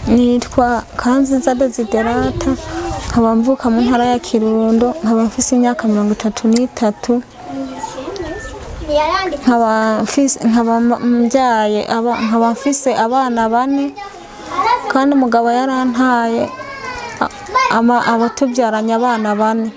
Nitwa Kanziza Desiderata, nkaba mvuka mu ntara ya Kirundo, nkaba mfise imyaka 33, nkaba mfise abana 4 kandi umugabo yarantaye abo tubyaranye abana 4.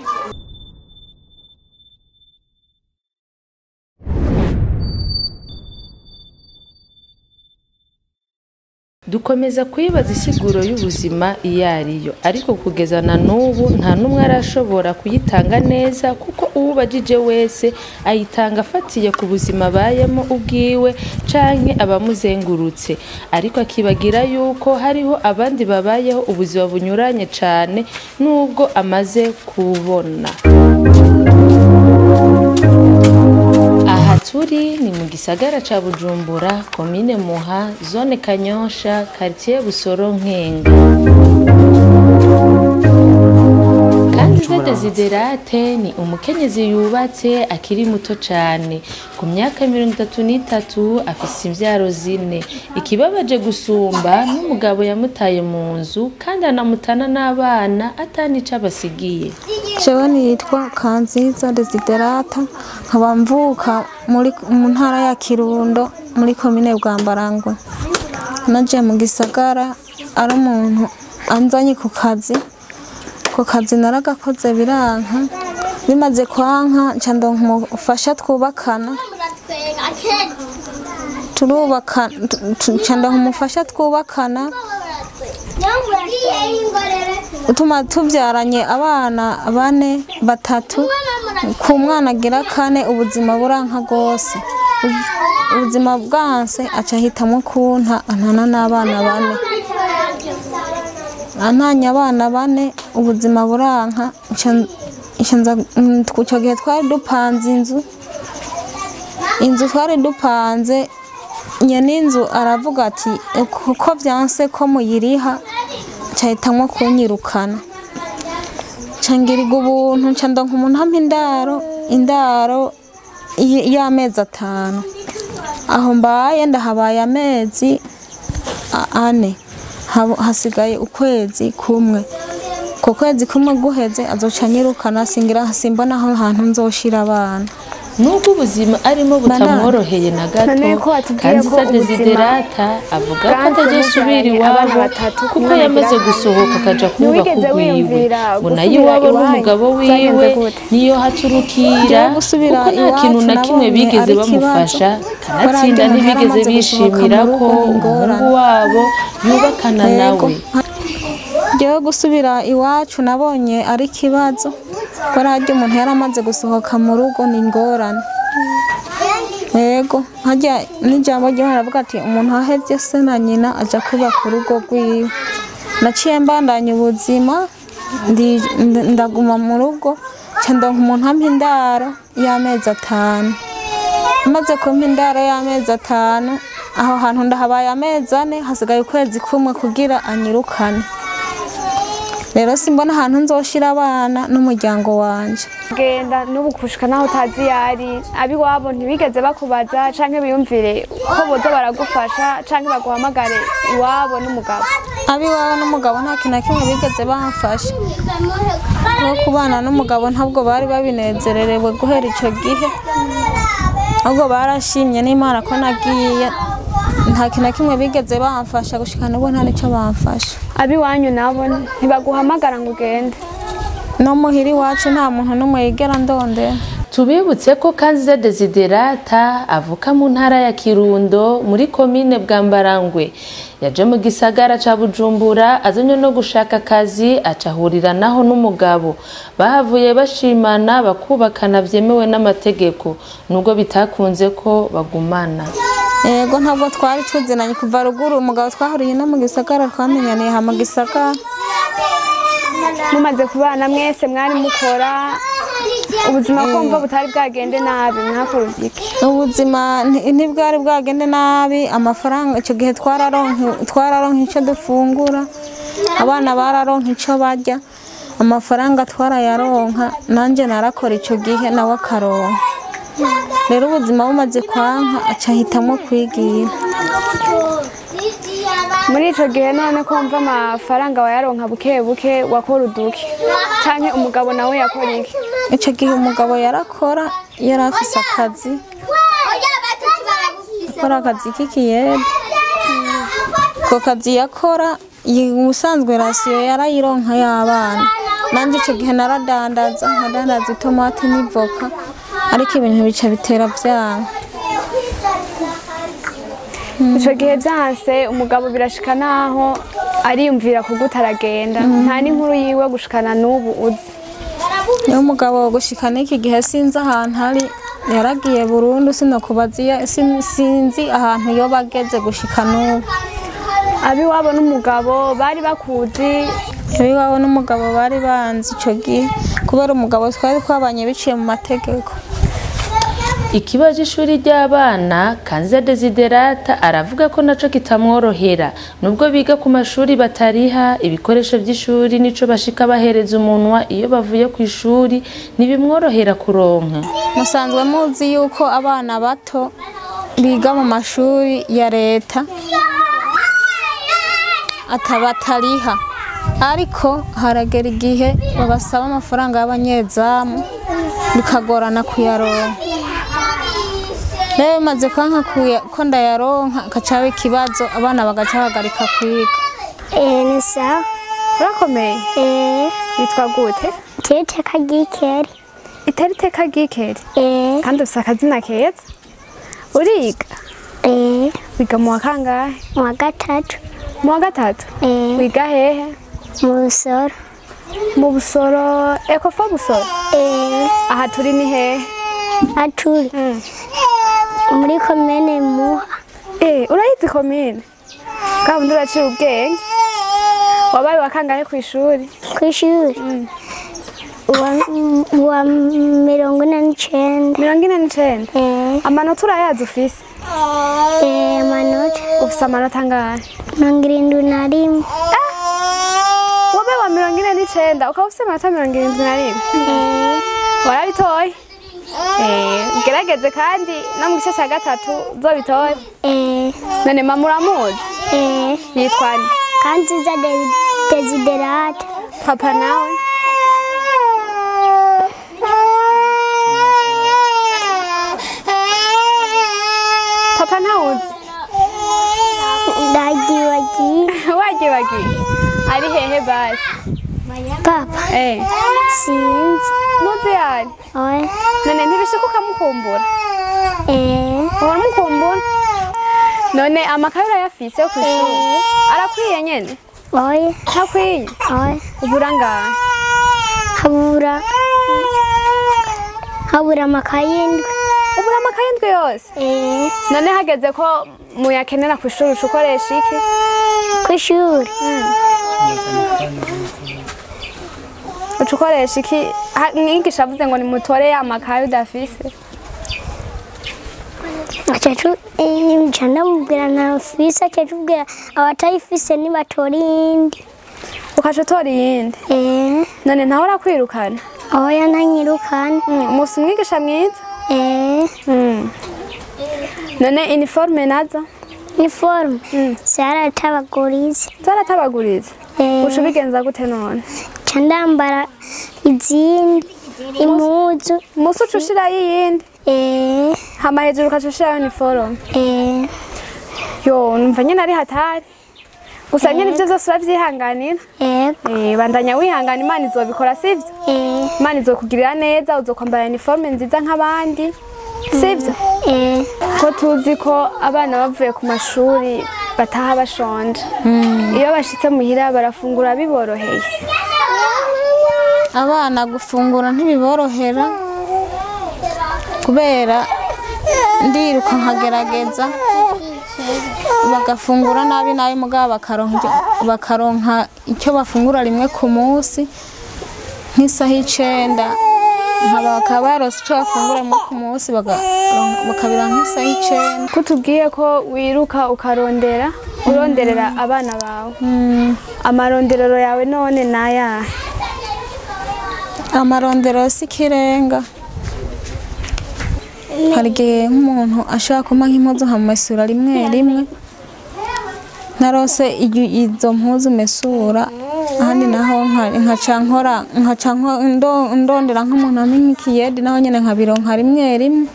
Dukomeza kwibaza isiguro y'ubuzima iyo ariyo, ariko kugeza na n'ubu nta numwe arashobora kuyitanga neza, kuko uwubajije wese ayitanga afatiye ku buzima bayemo ubwiwe canke abamuzengurutse, ariko akibagira yuko hariho abandi babayeho ubuzima bunyuranye cane nubwo amaze kubona. Aha turi ni mu gisagara ca Bujumbura, komine Muha, zone Kanyosha, quartier Busoro Nkenga. Kanziza Desiderate ni umukenyezi yubatse akiri muto cane, ku myaka 33 afise imvyaro 4. Ikibabaje gusumba n'umugabo yamutaye mu nzu kandi anamutana n'abana atanica abasigiye. Jewe nitwa Kanziza Desiderata, nkaba mvuka mu ntara ya Kirundo muri komine Bwambarangwe. Naje mu gisagara ari umuntu anzanye ku kazi. Ko kazi naragakoze biranka, bimaze kwanka nca ndamufasha twubakana. Nca ndamufasha twubakana. Utuma tubyaranye abana 4, 3, ku mwana agira 4 ubuzima buranka gose. Ubuzima bwanse aca hitamo kunta antana n'abana 4. Antanya abana 4 ubuzima buranka, nca kuco gihe twari dupanze inzu twari dupanze, nyene inzu aravuga ati kuko byanse ko muyiriha cyahitamwo kunyirukana. Cangiriga ubuntu nca ndonka umuntu ampa indaro y'amezi 5. Aho mbaye ndahabaye amezi 4, hasigaye ukwezi kumwe. Ko kwezi kumwe guheze azoca nyirukana, simbona aho hantu nzoshira abana. Nubwo ubuzima arimo butamworoheye na gato, Kanziza Desiderata avuga ko atazosubira iwabo kuko yamaze gusohoka akaja kubaka ubwiwe. Ngo nayo iwabo n'umugabo wiwe niyo haturukira, kuko nta kintu na kimwe bigeze bamufasha, kanatsinda ntibigeze bishimira ko umuhungu wabo yubakana nawe. Jewe gusubira iwacu nabonye ari kibazo, ko radiyo umuntu yaramaze gusohoka mu rugo ni ingorane. Yego hajya n'ijambo ryo haravuga ati umuntu ahevye se na nyina aja kubaka urugo rwiwe. Naciye mbandanya ubuzima, ndaguma mu rugo, nca ndonka umuntu ampa indaro y'amezi 5. Maze kumpa indaro y'amezi 5, aho hantu ndahabaye amezi 4, hasigaye ukwezi kumwe kugira anyirukane. Rero simbona ahantu nzoshira abana n'umuryango wanje. Genda n'ubukushika naho utazi yari, abiwabo ntibigeze bakubaza canke biyumvire ko boza baragufasha canke baguhamagare iwabo n'umugabo. Abiwabo n'umugabo nta kintu kimwe bigeze bamfasha. No kubana n'umugabo ntabwo bari babinezererewe guhera ico gihe. Ahubwo barashimye n'Imana ko nagiye, nta kintu kimwe bigeze bamfasha gushika n'ubu nta nico bamfasha. Abiwanyu nabo ntibaguhamagara ngo ugende? No muhiri wacu nta muntu n'umwe yigera ndondera. Tubibutse ko Kanziza Desiderata avuka mu ntara ya Kirundo muri komine Bwambarangwe. Yaje mu gisagara ca Bujumbura azanye no gushaka akazi, acahurira naho n'umugabo. Bahavuye bashimana bakubakana vyemewe n'amategeko, nubwo bitakunze ko bagumana. Yego ntabwo twari tuzinanye kuva ruguru, umugabo twahuriye no mu gisagara twamenyaniye ha mu gisagara. Mumaze kubana mwese mwari mukora, ubuzima kumva butari bwagende nabi, mwakora iki? Ubuzima ntibwari bwagende nabi, amafaranga ico gihe twararonka ico dufungura, abana bararonka ico barya, amafaranga twarayaronka, nanje narakora ico gihe nawe akaronka. Rero ubuzima bumaze kwanka aca hitamwo kwigira. muri ico gihe none ko mva amafaranga wayaronka buke buke wakora uduki canke umugabo nawe yakora iki? Ico gihe umugabo yarakora yarafise akazi akora akazi k'ikiyede. Ko kazi yakora ubusanzwe rasiyo yarayironka y'abana. Nanje ico gihe naradandaza itomati n'ivoka ariko ibintu bica bitera vyanga. Ico gihe vyanse umugabo birashika naho ariyumvira kuguta aragenda nta n'inkuru yiwe gushikana n'ubu uzi. Niyo umugabo gushikana iki gihe sinzi ahantu ari yaragiye Burundi sinokubaziya sinzi ahantu yo bageze gushika n'ubu. Abiwabo n'umugabo bari bakuzi? Abiwabo n'umugabo bari banzi ico gihe kubera umugabo twari twabanye biciye mu mategeko. Ikibazo ishuri ry'abana Kanziza Desiderata aravuga ko naco kitamworohera nubwo biga ku mashuri batariha ibikoresho by'ishuri nico bashika bahereza umunwa iyo bavuye ku ishuri ntibimworohera kuronka. Musanzwe muzi yuko abana bato biga mu mashuri ya leta atabatariha ariko haragera igihe babasaba amafaranga y'abanyezamu bikagorana kuyaronka. Rero maze kwanka ko ndayaronka kacaba ikibazo abana bagaca bagarika kwiga. Ni sawa. Urakomeye? Witwa gute? Iteka Gikeri. Iteka Gikeri? Kandi ufise akazina keza? Uriga? Wiga mu wa kangahe? Mu wa gatatu. Mu wa gatatu? Wiga hehe? Mu Busoro. Mu Busoro? Ekofo Busoro? Aha turi ni hehe? Aha turi muri komine Muha. Urayizi komine? Kandi uraciye ubwenge? Wabaye wa kangahe ku ishuri? Ku ishuri wa 49. 49? Amanota urayazi ufise? Amanota ufise amanota angahe? 71. Wabaye wa 49 ukaba ufise amanota 71? Warabitoye? Gerageze kandi no mu gice cya gatatu uzobitoye. None mama uramuzi? Yitwa nde? Kanziza Desiderata. Papa nawe? Papa ntawuzi? Wagiye ari hehe basi? Papa sinzi. Muzi yari? None ntibishika ukamukumbura? Uramukumbura? None amakaye urayafise yo kw'ishuri? Arakwiye nyene? Ntakwiye? Ubura ngahe? Habura amakaye 7. Ubura amakaye 7 yose? None hageze ko muyakenera kw'ishuri ukoresha iki? Kw'ishuri ukoresha iki? Mwigisha avuze ngo nimutore amakaye udafise? Ndamubwira ntafise acatubwira abatayifise nibatora iyindi. Ukaca utora iyindi? None ntaho urakwirukana? Oya ntanyirukana. Musi umwigisha mwiza? None uniforme nazo? Uniforme zaratabagurize. Zaratabagurize? Uca ubigenza gute none? Ca ndambara izindi impuzu. Musi uca ushiraho iyindi? Hama hejuru ukaca ushiraho uniforme? Yo numva nyene ari hatari. Gusa nyene ivyo vyose uravyihanganira? Bandanya wihangana Imana izobikora sivyo? Imana izokugirira neza uzokwambara uniforme nziza nk'abandi sivyo? Ko tuzi ko abana bavuye ku mashuri bataha bashonje. Iyo bashitse muhira barafungura biboroheye? Abana gufungura ntibiborohera kubera ndiruka nkagerageza bagafungura nabi mugabo bakaronka icyo bafungura rimwe ku munsi nk'isaha 9 bakaba barose icyo bafungura ku munsi bakabira nk'isaha 9. Kutubwiye ko wiruka uronderera abana bawe, amaronderero yawe none nayahe? Amarondero sikirenga. Hari igihe nk'umuntu ashaka kuma nk'impuzu nkamesura rimwe narose izo mpuzu mesura ahandi naho nkaca ndondera nk'umuntu amenye ikiyede naho nyene nkabironka rimwe rimwe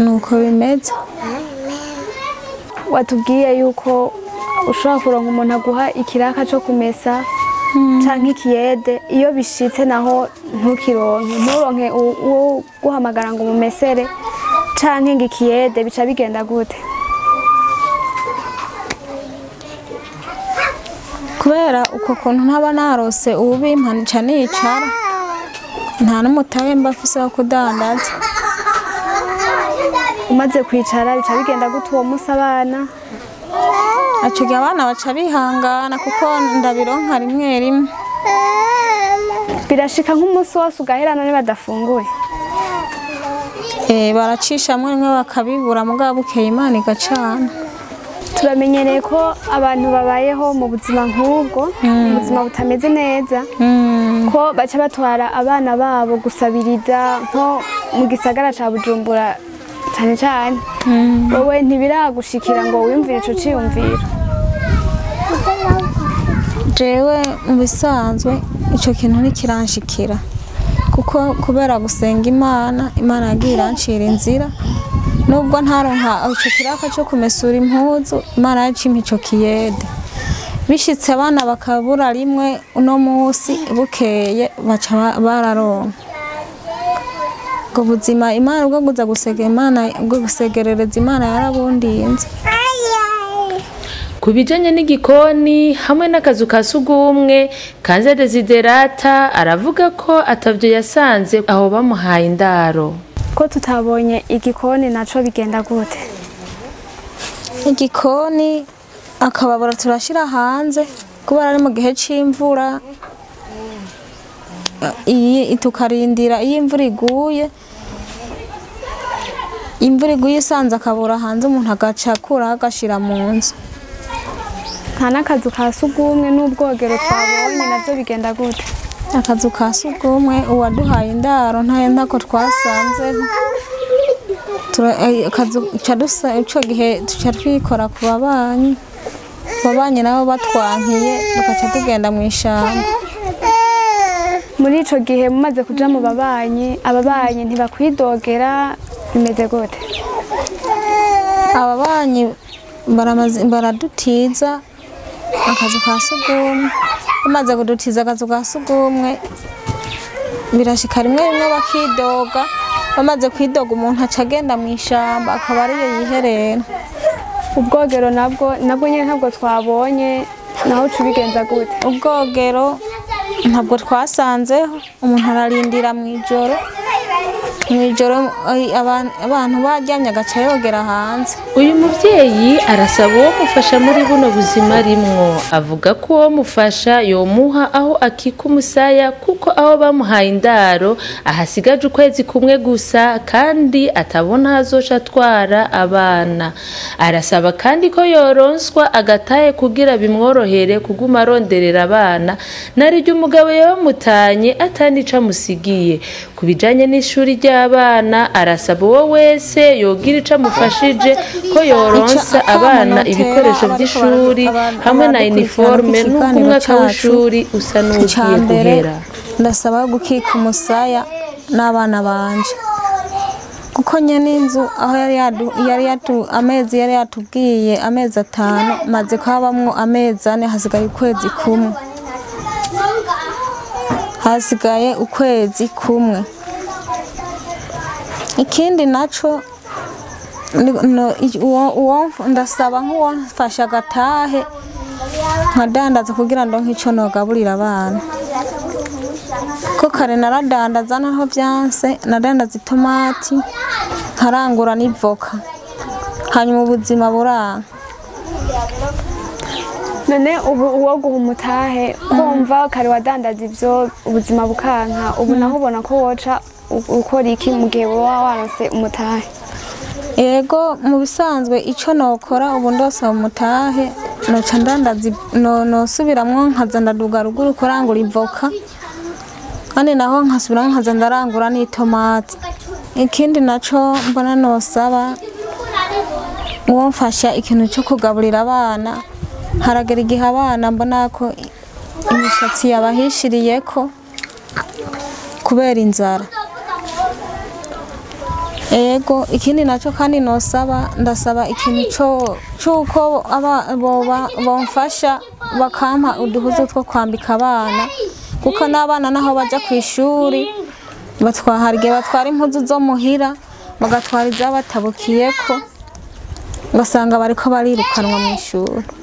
nuko bimeze. Watubwiye yuko ushobora kuronka umuntu aguha ikiraka cyo kumesa canke ikiyede, iyo bishitse naho nturonke uwo guhamagara ngo umumesere canke ngo ikiyede, bica bigenda gute? Kubera uko kuntu ntaba narose ubimpa nica nicara, nta n'umutahe mba afise wo kudandaza. Umaze kwicara bica bigenda gute uwo musi abana? Ico gihe abana baca bihangana kuko ndabironka rimwe rimwe. Birashika nk'umusi wose ugahera none badafunguye? Baracishamwo rimwe bakabibura mugabo bukeye Imana igacana. Turamenyereye ko abantu babayeho mu buzima nk'ubwo, ubuzima butameze neza, ko baca batwara abana babo gusabiriza nko mu gisagara ca Bujumbura cyane cyane. Wowe ntibiragushikira ngo wiyumvire ico ciyumviro? Jewe mu bisanzwe ico kintu ntikiranshikira kuko kubera gusenga Imana yagiye irancira inzira, nubwo ntaronka ico kiraka cyo kumesura impuzu, Imana yacimpa ico kiyede. Bishitse abana bakabura rimwe uno musi bukeye baca bararonka. Ubwo buzima Imana ubwo guza gusegerereza Imana yarabundinze. Ku bijanye n'igikoni hamwe n'akazu ka sugumwe, Kanze Desiderata aravuga ko atavyo yasanze aho bamuhaye indaro. Ko tutabonye igikoni naco bigenda gute? Igikoni akababura turashira hanze kubera ari mu gihe c'imvura, tukarindira iyo imvura iguye. Imvura iguye isanze akabura hanze umuntu agaca akuraho agashira mu nzu. Nta n'akazu ka sugumwe n'ubwogero twabonye navyo bigenda gute? Akazu ka sugumwe uwaduhaye indaro ntako twasanzeho. Ico gihe tuca twikora ku babanyi nabo batwankiye tugaca tugenda mu ishamba. Muri ico gihe mumaze kuja mu ababanyi ntibakwidogera, bimeze gute? Ababanyi baradutiza akazu ka sugumwe, bamaze kudutiza akazu ka sugumwe birashika rimwe bakidoga, bamaze kwidoga umuntu aca agenda mu ishamba akaba ariyo yiherera. Ubwogero nabwo nyene ntabwo twabonye, naho ubigenza gute? Ubwogero ntabwo twasanzeho, umuntu ararindira mw'ijoro abantu baryamye agaca yogera hanze. Uyu muvyeyi arasaba uwo mufasha muri buno buzima rimwo, avuga ko uwo mufasha yomuha aho akika umusaya kuko aho bamuhaye indaro ahasigaje ukwezi kumwe gusa kandi atabona azoca atwara abana. Arasaba kandi ko yoronswa agatahe kugira bimworohere kuguma aronderera abana nariryo umugabo yabamutanye atanica amusigiye. Ku bijanye n'ishuri ry'abana arasaba uwo wese yogira ico amufashije ko yoronsa abana ibikoresho by'ishuri hamwe na uniforme n'uko umwaka w'ishuri usa n'ugiye guhera. Ndasaba gukika umusaya n'abana banje kuko nyene inzu aho yari yatubwiye amezi 5 maze kwabamwo amezi 4 hasigaye ukwezi kumwe. Hasigaye ukwezi kumwe. Ikindi naco uwo ndasaba nk'uwo mfasha agatahe nkadandaza kugira ndonke ico nogaburira abana. Ko kare naradandaza naho vyanse, nadandaza itomati nkarangura n'ivoka, hanyuma ubuzima buranga. None ubu uwo guha umutahe kumva kare wadandaza ivyo ubuzima bukanka, ubu naho ubona ko woca ukora iki mu gihe woba waronse umutahe? Yego mu bisanzwe ico nokora ubu ndose umutahe noca ndandaza nosubiramwo nkaza ndaduga ruguru kurangura ivoka, kandi naho nkasubiramwo nkaza ndarangura n'itomati. Ikindi naco mbona nosaba uwo mfasha ikintu cyo kugaburira abana. Haragera igihe abana mbona ko imishatsi yabahishiriyeko kubera inzara. Ego ikindi naco kandi ndasaba ikintu cyuko bomfasha bakampa uduhuzu two kwambika abana, kuko n'abana naho baja ku ishuri batwara impuzu zo muhira bagatwara izabatabukiyeko, ugasanga bariko barirukanwa mu ishuri.